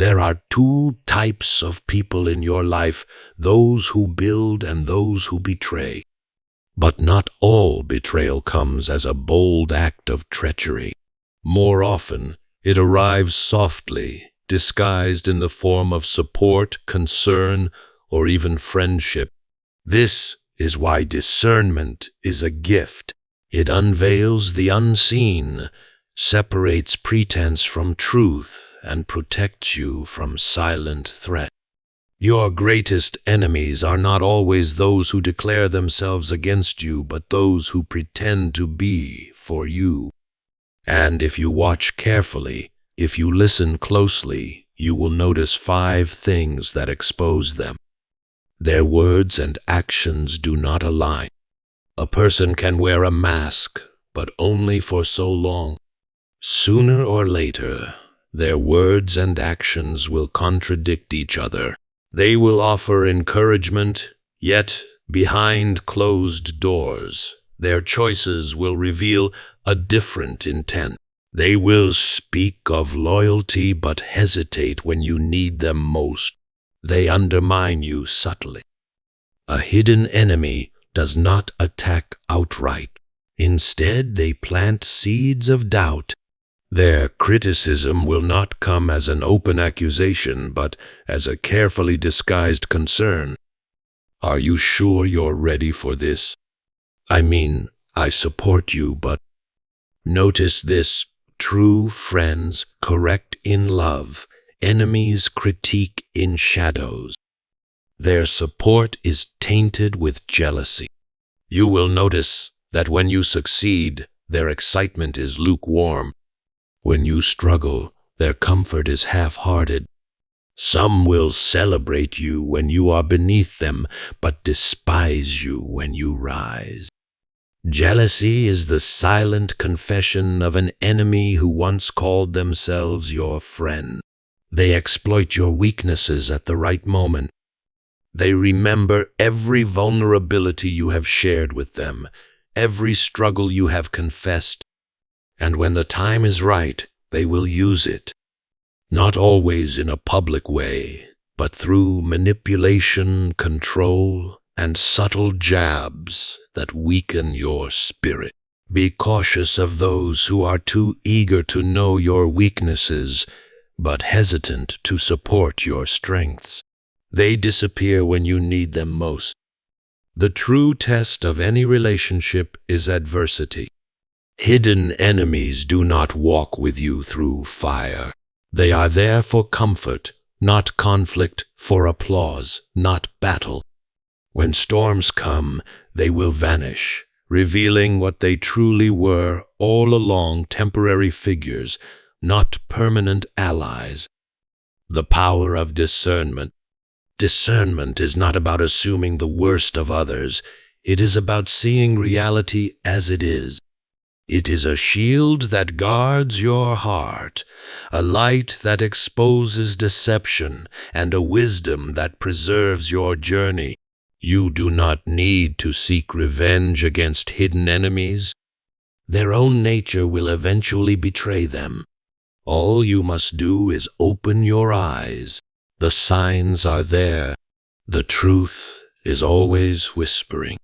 There are two types of people in your life, those who build and those who betray. But not all betrayal comes as a bold act of treachery. More often, it arrives softly, disguised in the form of support, concern, or even friendship. This is why discernment is a gift. It unveils the unseen, separates pretense from truth, and protects you from silent threat. Your greatest enemies are not always those who declare themselves against you, but those who pretend to be for you. And if you watch carefully, if you listen closely, you will notice 5 things that expose them. Their words and actions do not align. A person can wear a mask, but only for so long. Sooner or later, their words and actions will contradict each other. They will offer encouragement, yet behind closed doors, their choices will reveal a different intent. They will speak of loyalty but hesitate when you need them most. They undermine you subtly. A hidden enemy does not attack outright. Instead, they plant seeds of doubt. Their criticism will not come as an open accusation, but as a carefully disguised concern. Are you sure you're ready for this? I support you, but notice this. True friends correct in love, enemies critique in shadows. Their support is tainted with jealousy. You will notice that when you succeed, their excitement is lukewarm. When you struggle, their comfort is half-hearted. Some will celebrate you when you are beneath them, but despise you when you rise. Jealousy is the silent confession of an enemy who once called themselves your friend. They exploit your weaknesses at the right moment. They remember every vulnerability you have shared with them, every struggle you have confessed, and when the time is right, they will use it. Not always in a public way, but through manipulation, control, and subtle jabs that weaken your spirit. Be cautious of those who are too eager to know your weaknesses, but hesitant to support your strengths. They disappear when you need them most. The true test of any relationship is adversity. Hidden enemies do not walk with you through fire. They are there for comfort, not conflict, for applause, not battle. When storms come, they will vanish, revealing what they truly were all along: temporary figures, not permanent allies. The power of discernment. Discernment is not about assuming the worst of others. It is about seeing reality as it is. It is a shield that guards your heart, a light that exposes deception, and a wisdom that preserves your journey. You do not need to seek revenge against hidden enemies. Their own nature will eventually betray them. All you must do is open your eyes. The signs are there. The truth is always whispering.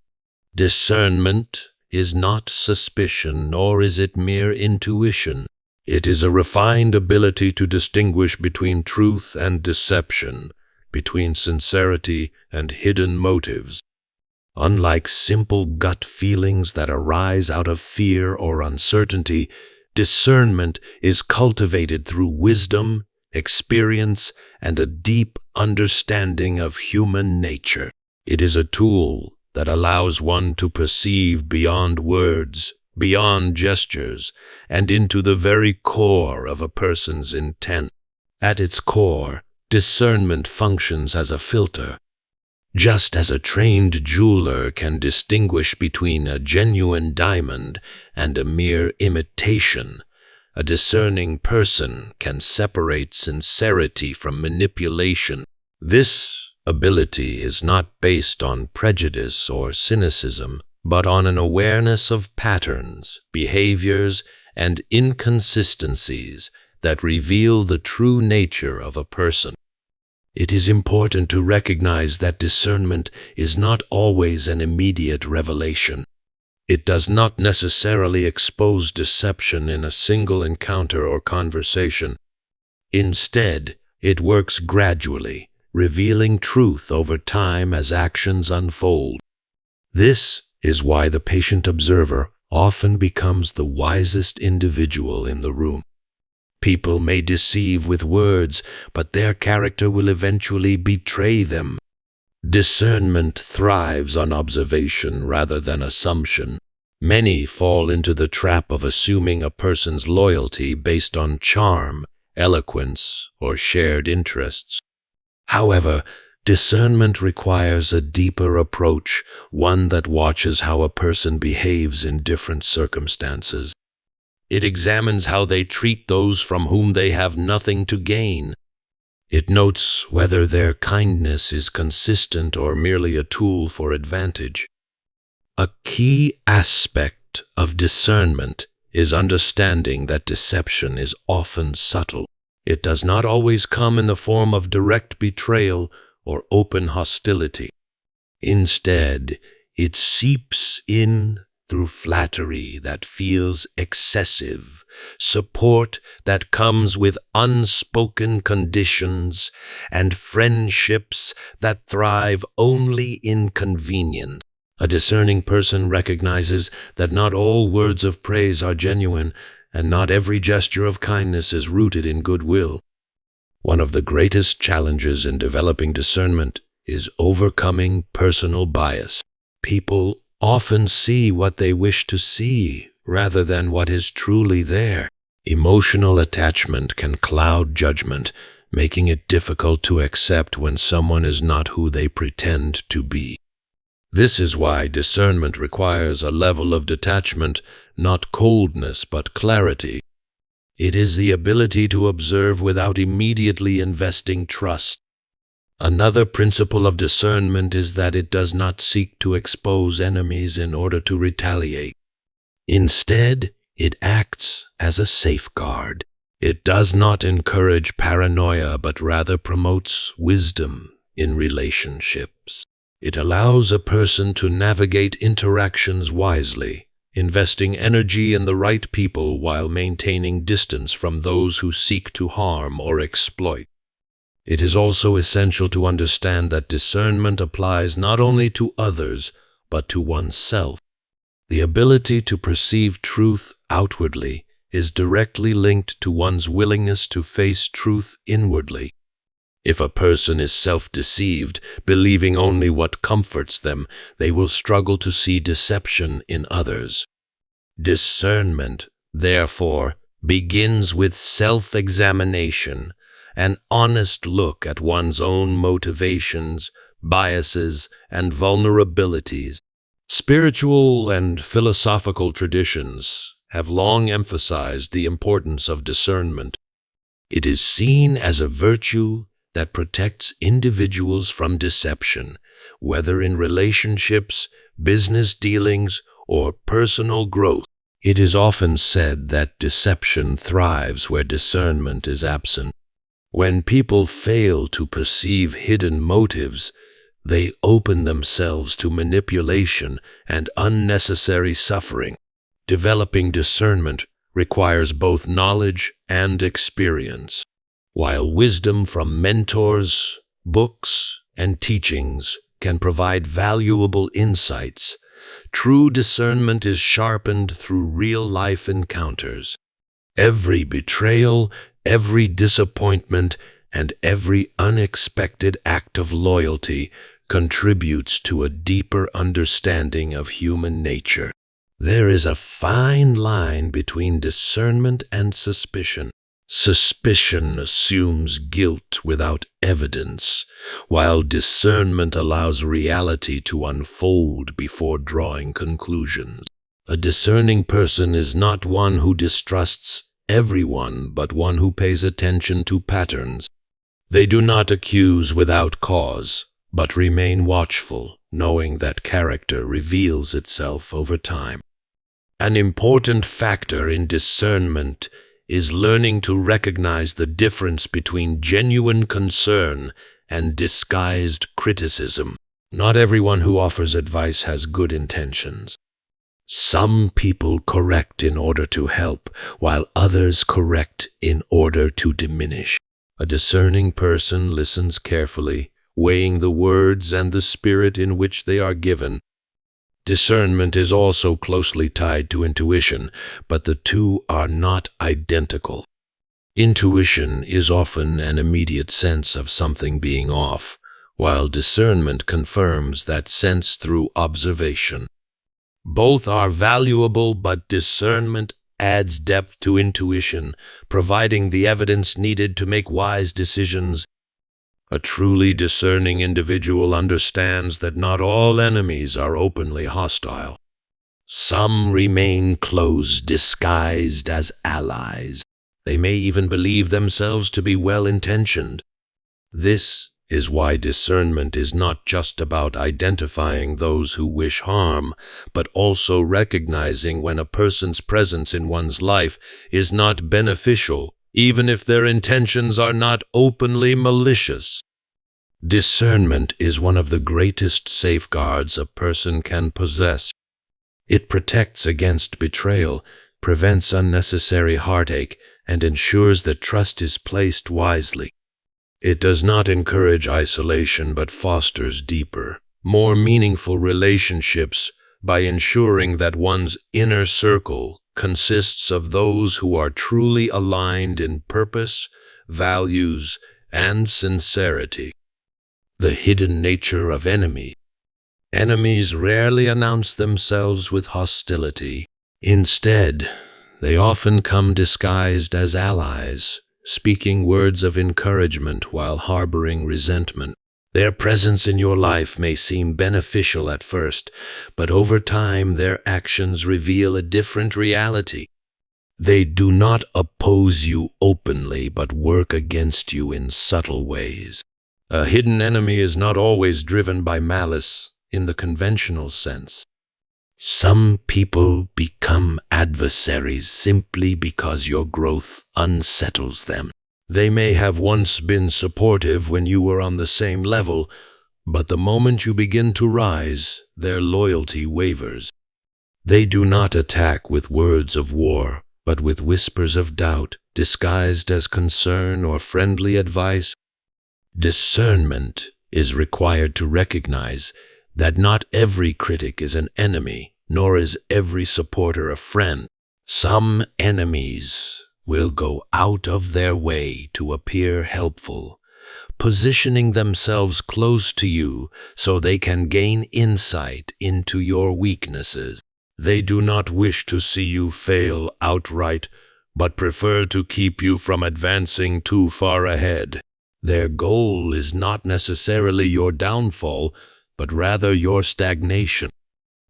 Discernment is not suspicion, nor is it mere intuition. It is a refined ability to distinguish between truth and deception, between sincerity and hidden motives. Unlike simple gut feelings that arise out of fear or uncertainty, discernment is cultivated through wisdom, experience, and a deep understanding of human nature. It is a tool that allows one to perceive beyond words, beyond gestures, and into the very core of a person's intent. At its core, discernment functions as a filter. Just as a trained jeweler can distinguish between a genuine diamond and a mere imitation, a discerning person can separate sincerity from manipulation. This ability is not based on prejudice or cynicism, but on an awareness of patterns, behaviors, and inconsistencies that reveal the true nature of a person. It is important to recognize that discernment is not always an immediate revelation. It does not necessarily expose deception in a single encounter or conversation. Instead, it works gradually, revealing truth over time as actions unfold. This is why the patient observer often becomes the wisest individual in the room. People may deceive with words, but their character will eventually betray them. Discernment thrives on observation rather than assumption. Many fall into the trap of assuming a person's loyalty based on charm, eloquence, or shared interests. However, discernment requires a deeper approach, one that watches how a person behaves in different circumstances. It examines how they treat those from whom they have nothing to gain. It notes whether their kindness is consistent or merely a tool for advantage. A key aspect of discernment is understanding that deception is often subtle. It does not always come in the form of direct betrayal or open hostility. Instead, it seeps in through flattery that feels excessive, support that comes with unspoken conditions, and friendships that thrive only in convenience. A discerning person recognizes that not all words of praise are genuine, and not every gesture of kindness is rooted in goodwill. One of the greatest challenges in developing discernment is overcoming personal bias. People often see what they wish to see rather than what is truly there. Emotional attachment can cloud judgment, making it difficult to accept when someone is not who they pretend to be. This is why discernment requires a level of detachment, not coldness but clarity. It is the ability to observe without immediately investing trust. Another principle of discernment is that it does not seek to expose enemies in order to retaliate. Instead, it acts as a safeguard. It does not encourage paranoia, but rather promotes wisdom in relationships. It allows a person to navigate interactions wisely, investing energy in the right people while maintaining distance from those who seek to harm or exploit. It is also essential to understand that discernment applies not only to others, but to oneself. The ability to perceive truth outwardly is directly linked to one's willingness to face truth inwardly. If a person is self-deceived, believing only what comforts them, they will struggle to see deception in others. Discernment, therefore, begins with self-examination, an honest look at one's own motivations, biases, and vulnerabilities. Spiritual and philosophical traditions have long emphasized the importance of discernment. It is seen as a virtue that protects individuals from deception, whether in relationships, business dealings, or personal growth. It is often said that deception thrives where discernment is absent. When people fail to perceive hidden motives, they open themselves to manipulation and unnecessary suffering. Developing discernment requires both knowledge and experience. While wisdom from mentors, books, and teachings can provide valuable insights, true discernment is sharpened through real-life encounters. Every betrayal, every disappointment, and every unexpected act of loyalty contributes to a deeper understanding of human nature. There is a fine line between discernment and suspicion. Suspicion assumes guilt without evidence, while discernment allows reality to unfold before drawing conclusions. A discerning person is not one who distrusts everyone, but one who pays attention to patterns. They do not accuse without cause, but remain watchful, knowing that character reveals itself over time. An important factor in discernment is learning to recognize the difference between genuine concern and disguised criticism. Not everyone who offers advice has good intentions. Some people correct in order to help, while others correct in order to diminish. A discerning person listens carefully, weighing the words and the spirit in which they are given. Discernment is also closely tied to intuition, but the two are not identical. Intuition is often an immediate sense of something being off, while discernment confirms that sense through observation. Both are valuable, but discernment adds depth to intuition, providing the evidence needed to make wise decisions. A truly discerning individual understands that not all enemies are openly hostile. Some remain close, disguised as allies. They may even believe themselves to be well-intentioned. This is why discernment is not just about identifying those who wish harm, but also recognizing when a person's presence in one's life is not beneficial, even if their intentions are not openly malicious. Discernment is one of the greatest safeguards a person can possess. It protects against betrayal, prevents unnecessary heartache, and ensures that trust is placed wisely. It does not encourage isolation but fosters deeper, more meaningful relationships by ensuring that one's inner circle consists of those who are truly aligned in purpose, values, and sincerity. The hidden nature of enemies. Enemies rarely announce themselves with hostility. Instead, they often come disguised as allies, speaking words of encouragement while harboring resentment. Their presence in your life may seem beneficial at first, but over time their actions reveal a different reality. They do not oppose you openly, but work against you in subtle ways. A hidden enemy is not always driven by malice in the conventional sense. Some people become adversaries simply because your growth unsettles them. They may have once been supportive when you were on the same level, but the moment you begin to rise, their loyalty wavers. They do not attack with words of war, but with whispers of doubt, disguised as concern or friendly advice. Discernment is required to recognize that not every critic is an enemy, nor is every supporter a friend. Some enemies will go out of their way to appear helpful, positioning themselves close to you so they can gain insight into your weaknesses. They do not wish to see you fail outright, but prefer to keep you from advancing too far ahead. Their goal is not necessarily your downfall, but rather your stagnation.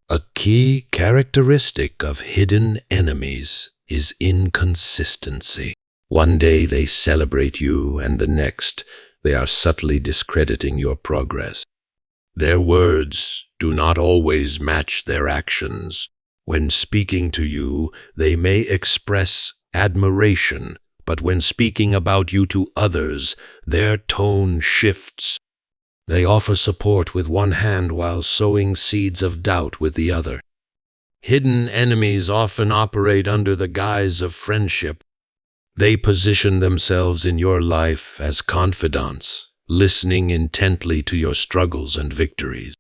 A key characteristic of hidden enemies is inconsistency. One day they celebrate you, and the next they are subtly discrediting your progress. Their words do not always match their actions. When speaking to you, they may express admiration, but when speaking about you to others, their tone shifts. They offer support with one hand while sowing seeds of doubt with the other. Hidden enemies often operate under the guise of friendship. They position themselves in your life as confidants, listening intently to your struggles and victories.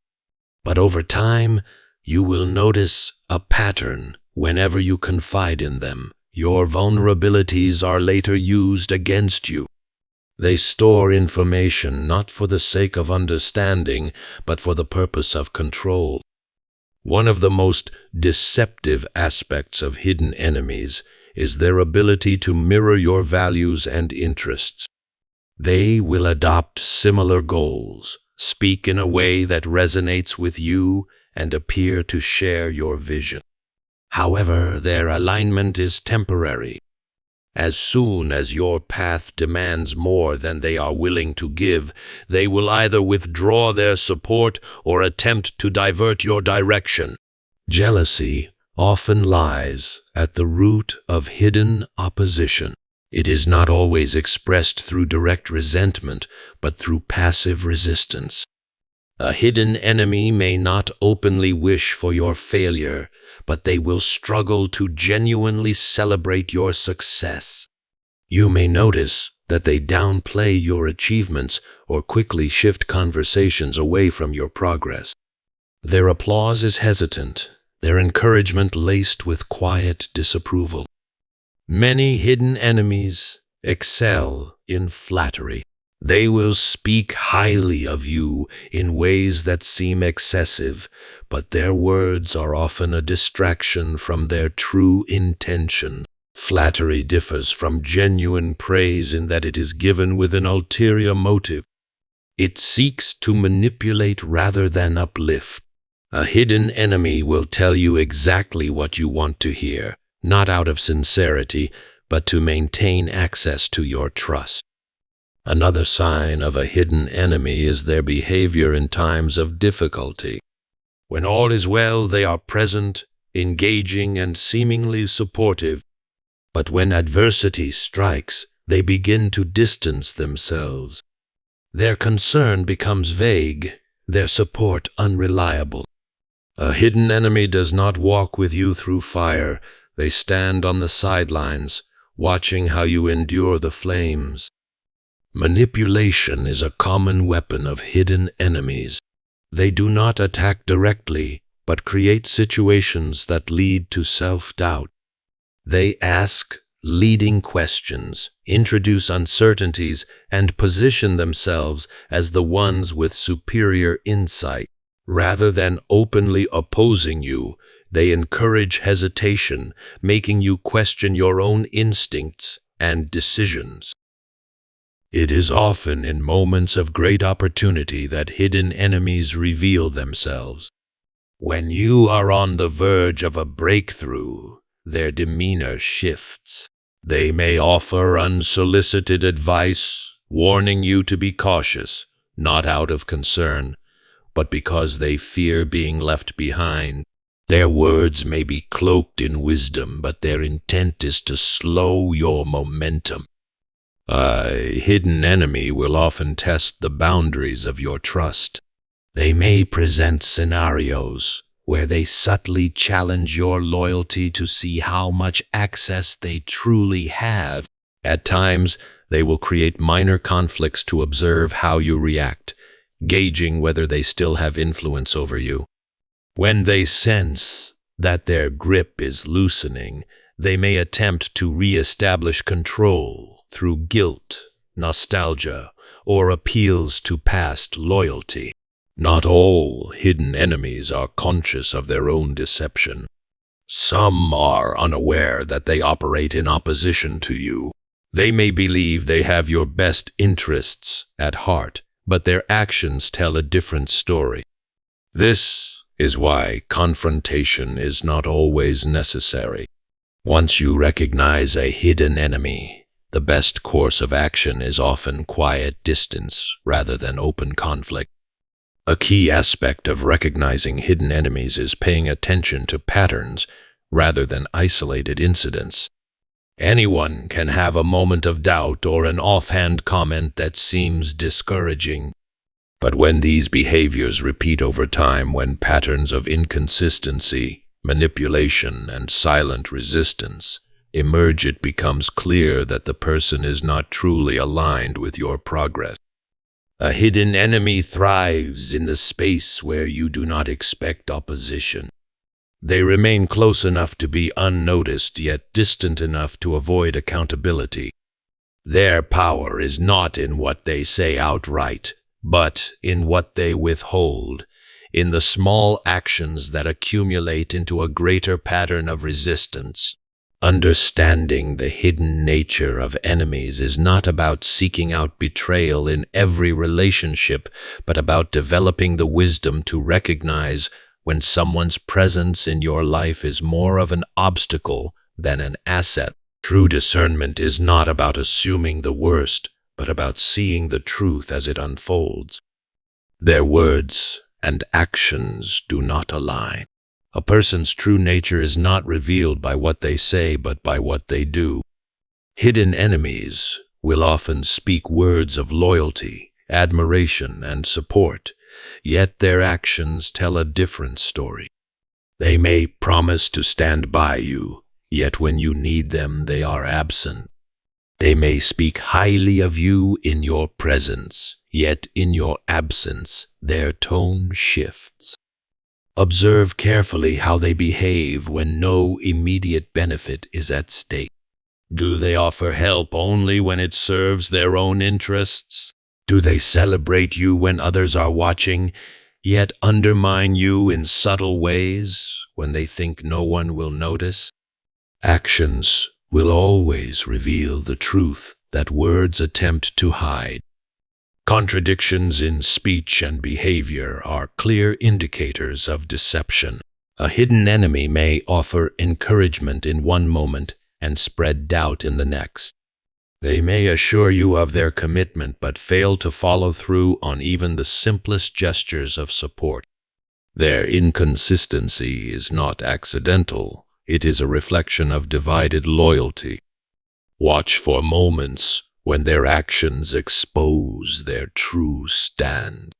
But over time, you will notice a pattern. Whenever you confide in them, your vulnerabilities are later used against you. They store information not for the sake of understanding, but for the purpose of control. One of the most deceptive aspects of hidden enemies is their ability to mirror your values and interests. They will adopt similar goals, speak in a way that resonates with you, and appear to share your vision. However, their alignment is temporary. As soon as your path demands more than they are willing to give, they will either withdraw their support or attempt to divert your direction. Jealousy often lies at the root of hidden opposition. It is not always expressed through direct resentment, but through passive resistance. A hidden enemy may not openly wish for your failure, but they will struggle to genuinely celebrate your success. You may notice that they downplay your achievements or quickly shift conversations away from your progress. Their applause is hesitant, their encouragement laced with quiet disapproval. Many hidden enemies excel in flattery. They will speak highly of you in ways that seem excessive, but their words are often a distraction from their true intention. Flattery differs from genuine praise in that it is given with an ulterior motive. It seeks to manipulate rather than uplift. A hidden enemy will tell you exactly what you want to hear, not out of sincerity, but to maintain access to your trust. Another sign of a hidden enemy is their behavior in times of difficulty. When all is well, they are present, engaging, and seemingly supportive. But when adversity strikes, they begin to distance themselves. Their concern becomes vague, their support unreliable. A hidden enemy does not walk with you through fire. They stand on the sidelines, watching how you endure the flames. Manipulation is a common weapon of hidden enemies. They do not attack directly, but create situations that lead to self-doubt. They ask leading questions, introduce uncertainties, and position themselves as the ones with superior insight. Rather than openly opposing you, they encourage hesitation, making you question your own instincts and decisions. It is often in moments of great opportunity that hidden enemies reveal themselves. When you are on the verge of a breakthrough, their demeanor shifts. They may offer unsolicited advice, warning you to be cautious, not out of concern, but because they fear being left behind. Their words may be cloaked in wisdom, but their intent is to slow your momentum. A hidden enemy will often test the boundaries of your trust. They may present scenarios where they subtly challenge your loyalty to see how much access they truly have. At times, they will create minor conflicts to observe how you react, gauging whether they still have influence over you. When they sense that their grip is loosening, they may attempt to re-establish control through guilt, nostalgia, or appeals to past loyalty. Not all hidden enemies are conscious of their own deception. Some are unaware that they operate in opposition to you. They may believe they have your best interests at heart, but their actions tell a different story. This is why confrontation is not always necessary. Once you recognize a hidden enemy, the best course of action is often quiet distance rather than open conflict. A key aspect of recognizing hidden enemies is paying attention to patterns rather than isolated incidents. Anyone can have a moment of doubt or an offhand comment that seems discouraging. But when these behaviors repeat over time, when patterns of inconsistency, manipulation, and silent resistance emerge, it becomes clear that the person is not truly aligned with your progress. A hidden enemy thrives in the space where you do not expect opposition. They remain close enough to be unnoticed, yet distant enough to avoid accountability. Their power is not in what they say outright, but in what they withhold, in the small actions that accumulate into a greater pattern of resistance. Understanding the hidden nature of enemies is not about seeking out betrayal in every relationship, but about developing the wisdom to recognize when someone's presence in your life is more of an obstacle than an asset. True discernment is not about assuming the worst, but about seeing the truth as it unfolds. Their words and actions do not align. A person's true nature is not revealed by what they say, but by what they do. Hidden enemies will often speak words of loyalty, admiration, and support, yet their actions tell a different story. They may promise to stand by you, yet when you need them, they are absent. They may speak highly of you in your presence, yet in your absence, their tone shifts. Observe carefully how they behave when no immediate benefit is at stake. Do they offer help only when it serves their own interests? Do they celebrate you when others are watching, yet undermine you in subtle ways when they think no one will notice? Actions will always reveal the truth that words attempt to hide. Contradictions in speech and behavior are clear indicators of deception. A hidden enemy may offer encouragement in one moment and spread doubt in the next. They may assure you of their commitment but fail to follow through on even the simplest gestures of support. Their inconsistency is not accidental. It is a reflection of divided loyalty. Watch for moments when their actions expose their true stand.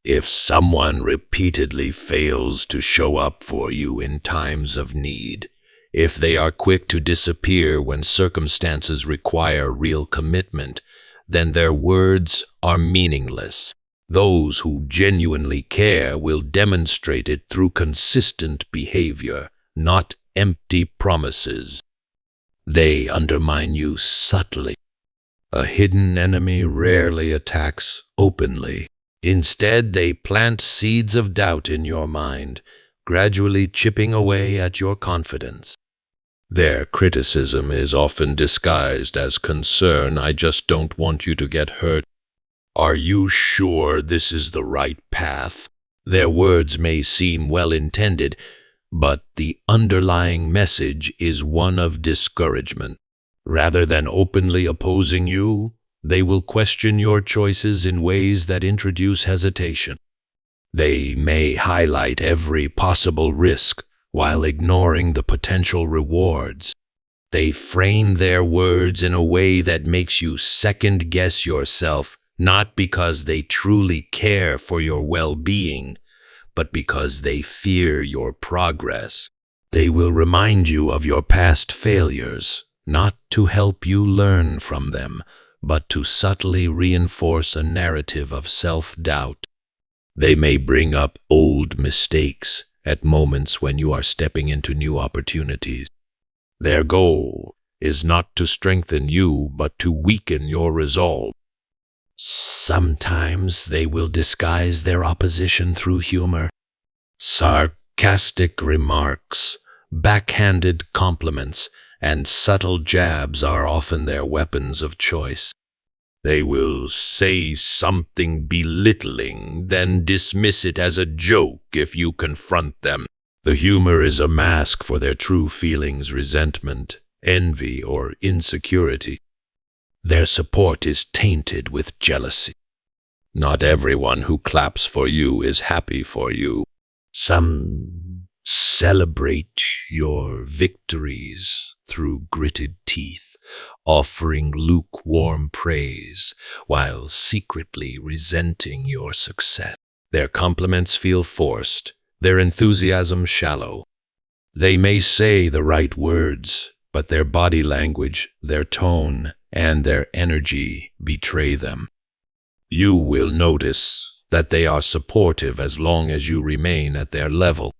If someone repeatedly fails to show up for you in times of need, if they are quick to disappear when circumstances require real commitment, then their words are meaningless. Those who genuinely care will demonstrate it through consistent behavior, not empty promises. They undermine you subtly. A hidden enemy rarely attacks openly. Instead, they plant seeds of doubt in your mind, gradually chipping away at your confidence. Their criticism is often disguised as concern. I just don't want you to get hurt. Are you sure this is the right path? Their words may seem well-intended, but the underlying message is one of discouragement. Rather than openly opposing you, they will question your choices in ways that introduce hesitation. They may highlight every possible risk while ignoring the potential rewards. They frame their words in a way that makes you second-guess yourself, not because they truly care for your well-being, but because they fear your progress. They will remind you of your past failures, not to help you learn from them, but to subtly reinforce a narrative of self-doubt. They may bring up old mistakes at moments when you are stepping into new opportunities. Their goal is not to strengthen you, but to weaken your resolve. Sometimes they will disguise their opposition through humor. Sarcastic remarks, backhanded compliments, and subtle jabs are often their weapons of choice. They will say something belittling, then dismiss it as a joke if you confront them. The humor is a mask for their true feelings: resentment, envy, or insecurity. Their support is tainted with jealousy. Not everyone who claps for you is happy for you. Some celebrate your victories through gritted teeth, offering lukewarm praise while secretly resenting your success. Their compliments feel forced, their enthusiasm shallow. They may say the right words, but their body language, their tone, and their energy betray them. You will notice that they are supportive as long as you remain at their level.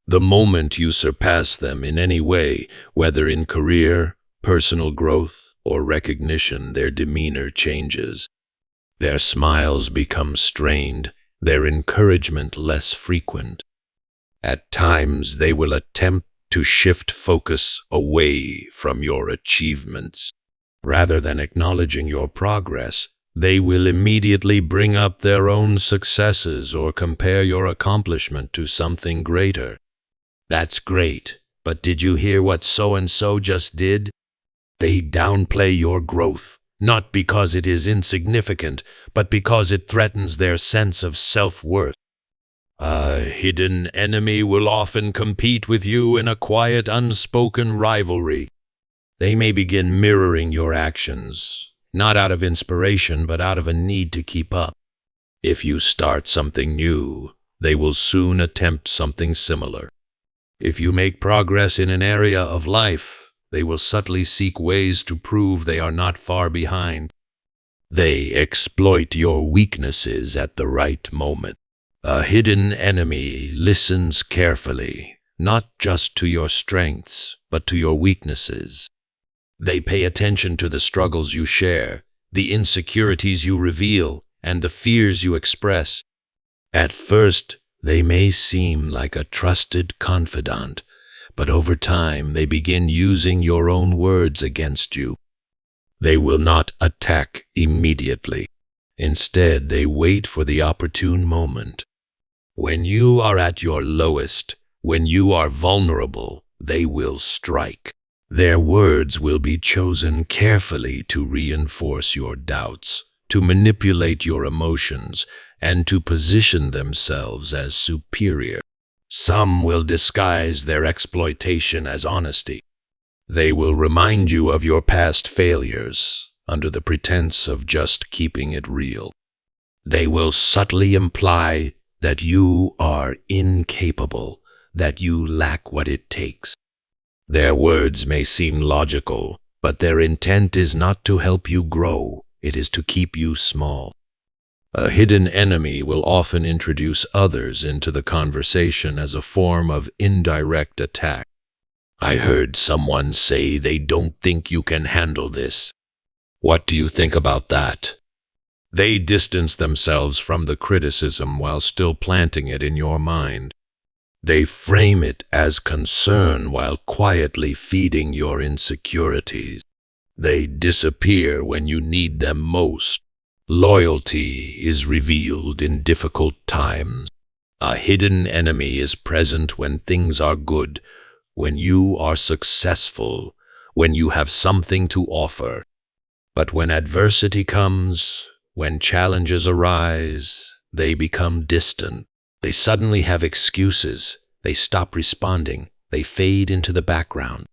The moment you surpass them in any way, whether in career, personal growth, or recognition, their demeanor changes. Their smiles become strained, their encouragement less frequent. At times, they will attempt to shift focus away from your achievements. Rather than acknowledging your progress, they will immediately bring up their own successes or compare your accomplishment to something greater. That's great, but did you hear what so-and-so just did? They downplay your growth, not because it is insignificant, but because it threatens their sense of self-worth. A hidden enemy will often compete with you in a quiet, unspoken rivalry. They may begin mirroring your actions, not out of inspiration, but out of a need to keep up. If you start something new, they will soon attempt something similar. If you make progress in an area of life, they will subtly seek ways to prove they are not far behind. They exploit your weaknesses at the right moment. A hidden enemy listens carefully, not just to your strengths, but to your weaknesses. They pay attention to the struggles you share, the insecurities you reveal, and the fears you express. At first, they may seem like a trusted confidant, but over time they begin using your own words against you. They will not attack immediately. Instead, they wait for the opportune moment. When you are at your lowest, when you are vulnerable, they will strike. Their words will be chosen carefully to reinforce your doubts, to manipulate your emotions, and to position themselves as superior. Some will disguise their exploitation as honesty. They will remind you of your past failures under the pretense of just keeping it real. They will subtly imply that you are incapable, that you lack what it takes. Their words may seem logical, but their intent is not to help you grow, it is to keep you small. A hidden enemy will often introduce others into the conversation as a form of indirect attack. I heard someone say they don't think you can handle this. What do you think about that? They distance themselves from the criticism while still planting it in your mind. They frame it as concern while quietly feeding your insecurities. They disappear when you need them most. Loyalty is revealed in difficult times. A hidden enemy is present when things are good, when you are successful, when you have something to offer. But when adversity comes, when challenges arise, they become distant. They suddenly have excuses. They stop responding. They fade into the background.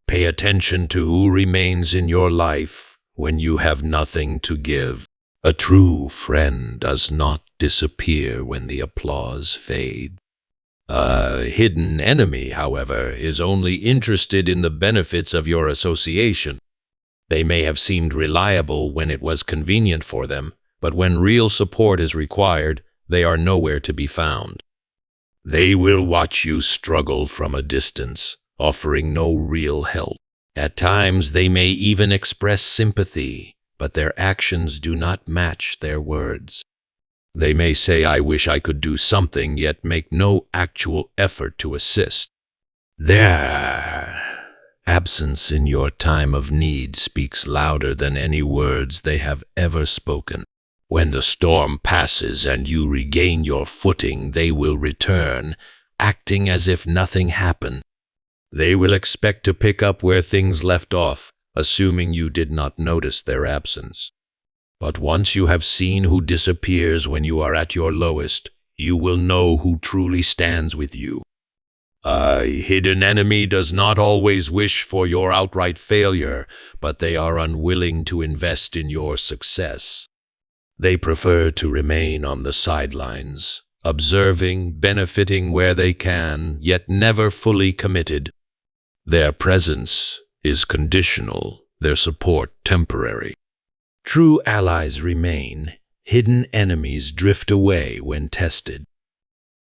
Pay attention to who remains in your life when you have nothing to give. A true friend does not disappear when the applause fades. A hidden enemy, however, is only interested in the benefits of your association. They may have seemed reliable when it was convenient for them, but when real support is required, they are nowhere to be found. They will watch you struggle from a distance, offering no real help. At times, they may even express sympathy, but their actions do not match their words. They may say, "I wish I could do something," yet make no actual effort to assist. Their absence in your time of need speaks louder than any words they have ever spoken. When the storm passes and you regain your footing, they will return, acting as if nothing happened. They will expect to pick up where things left off, assuming you did not notice their absence. But once you have seen who disappears when you are at your lowest, you will know who truly stands with you. A hidden enemy does not always wish for your outright failure, but they are unwilling to invest in your success. They prefer to remain on the sidelines, observing, benefiting where they can, yet never fully committed. Their presence is conditional, their support temporary. True allies remain, hidden enemies drift away when tested.